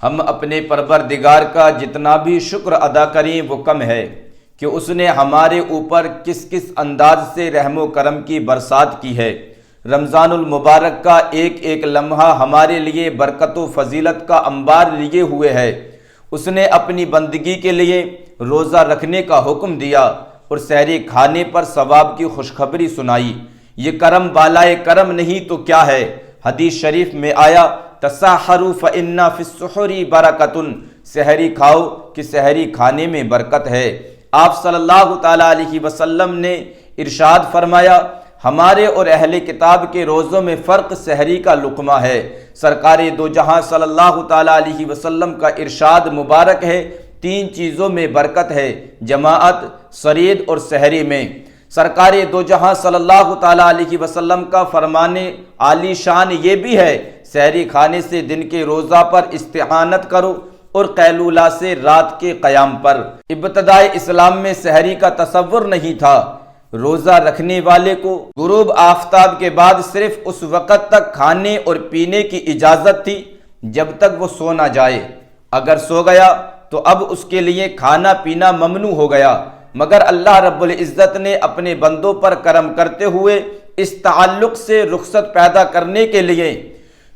ہم اپنے پروردگار کا جتنا بھی شکر ادا کریں وہ کم ہے کہ اس نے ہمارے اوپر کس کس انداز سے رحم و کرم کی برسات کی ہے۔ رمضان المبارک کا ایک ایک لمحہ ہمارے لیے برکت و فضیلت کا انبار لیے ہوئے ہے۔ اس نے اپنی بندگی کے لیے روزہ رکھنے کا حکم دیا اور سحری کھانے پر ثواب کی خوشخبری سنائی۔ یہ کرم بالائے کرم نہیں تو کیا ہے؟ حدیث شریف میں آیا تسحروا فإن فی السحور برکۃ، سحری کھاؤ کہ سحری کھانے میں برکت ہے۔ آپ صلی اللہ تعالی علیہ وسلم نے ارشاد فرمایا ہمارے اور اہل کتاب کے روزوں میں فرق سحری کا لقمہ ہے۔ سرکار دو جہاں صلی اللہ تعالی علیہ وسلم کا ارشاد مبارک ہے تین چیزوں میں برکت ہے، جماعت، سرید اور سحری میں۔ سرکار دو جہاں صلی اللہ تعالی علیہ وسلم کا فرمان عالی شان یہ بھی ہے سحری کھانے سے دن کے روزہ پر استعانت کرو اور قیلولہ سے رات کے قیام پر۔ ابتدائے اسلام میں سحری کا تصور نہیں تھا۔ روزہ رکھنے والے کو غروب آفتاب کے بعد صرف اس وقت تک کھانے اور پینے کی اجازت تھی جب تک وہ سو نہ جائے۔ اگر سو گیا تو اب اس کے لیے کھانا پینا ممنوع ہو گیا، مگر اللہ رب العزت نے اپنے بندوں پر کرم کرتے ہوئے اس تعلق سے رخصت پیدا کرنے کے لیے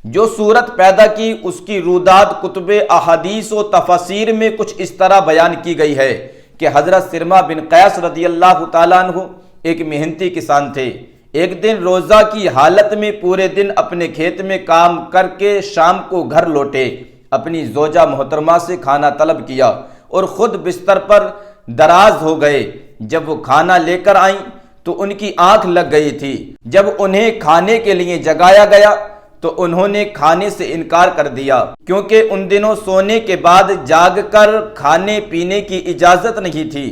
جو صورت پیدا کی اس کی روداد کتب احادیث و تفاسیر میں کچھ اس طرح بیان کی گئی ہے کہ حضرت سرما بن قیس رضی اللہ تعالیٰ عنہ ایک محنتی کسان تھے۔ ایک دن روزہ کی حالت میں پورے دن اپنے کھیت میں کام کر کے شام کو گھر لوٹے، اپنی زوجہ محترمہ سے کھانا طلب کیا اور خود بستر پر دراز ہو گئے۔ جب وہ کھانا لے کر آئیں تو ان کی آنکھ لگ گئی تھی۔ جب انہیں کھانے کے لیے جگایا گیا تو انہوں نے کھانے سے انکار کر دیا، کیونکہ ان دنوں سونے کے بعد جاگ کر کھانے پینے کی اجازت نہیں تھی،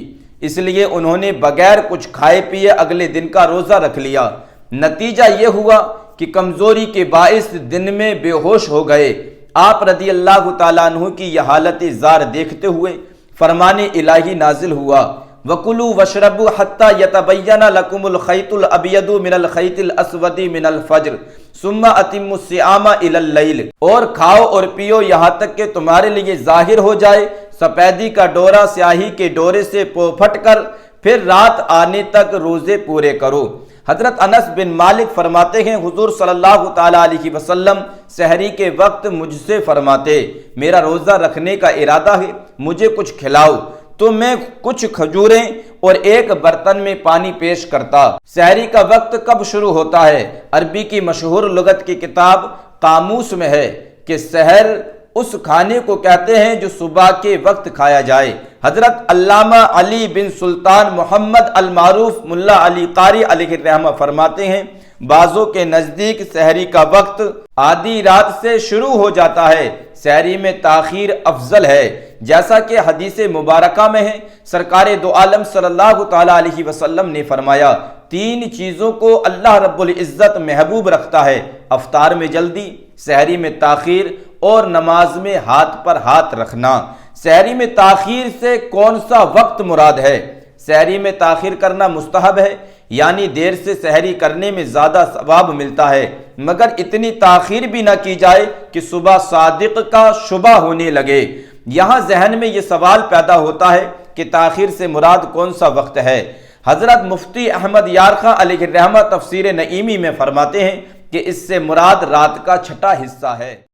اس لیے انہوں نے بغیر کچھ کھائے پیے اگلے دن کا روزہ رکھ لیا۔ نتیجہ یہ ہوا کہ کمزوری کے باعث دن میں بے ہوش ہو گئے۔ آپ رضی اللہ تعالیٰ عنہ کی یہ حالت زار دیکھتے ہوئے فرمان الہی نازل ہوا وَكُلُوا وَاشْرَبُوا حَتَّى يَتَبَيَّنَ لَكُمُ الْخَيْطُ الْأَبْيَضُ مِنَ الْخَيْطِ الْأَسْوَدِ مِنَ الْفَجْرِ ثُمَّ أَتِمُّوا الصِّيَامَ إِلَى اللَّيْلِ، اور کھاؤ اور پیو یہاں تک کہ تمہارے لیے ظاہر ہو جائے سفیدی کا ڈورا سیاہی کے ڈورے سے پھٹ کر، پھر رات آنے تک روزے پورے کرو۔ حضرت انس بن مالک فرماتے ہیں حضور صلی اللہ تعالی علیہ وسلم سحری کے وقت مجھ سے فرماتے میرا روزہ رکھنے کا ارادہ ہے، مجھے کچھ کھلاؤ، تو میں کچھ کھجوریں اور ایک برتن میں پانی پیش کرتا۔ سحری کا وقت کب شروع ہوتا ہے؟ عربی کی مشہور لغت کی کتاب قاموس میں ہے کہ سحر اس کھانے کو کہتے ہیں جو صبح کے وقت کھایا جائے۔ حضرت علامہ علی بن سلطان محمد المعروف ملا علی قاری علیہ الرحمہ فرماتے ہیں بعضوں کے نزدیک سحری کا وقت آدھی رات سے شروع ہو جاتا ہے، سحری میں تاخیر افضل ہے، جیسا کہ حدیث مبارکہ میں ہے۔ سرکار دو عالم صلی اللہ تعالی علیہ وسلم نے فرمایا تین چیزوں کو اللہ رب العزت محبوب رکھتا ہے، افطار میں جلدی، سحری میں تاخیر اور نماز میں ہاتھ پر ہاتھ رکھنا۔ سحری میں تاخیر سے کون سا وقت مراد ہے؟ سحری میں تاخیر کرنا مستحب ہے، یعنی دیر سے سحری کرنے میں زیادہ ثواب ملتا ہے، مگر اتنی تاخیر بھی نہ کی جائے کہ صبح صادق کا شبہ ہونے لگے۔ یہاں ذہن میں یہ سوال پیدا ہوتا ہے کہ تاخیر سے مراد کون سا وقت ہے؟ حضرت مفتی احمد یارخان علیہ الرحمہ تفسیر نعیمی میں فرماتے ہیں کہ اس سے مراد رات کا چھٹا حصہ ہے۔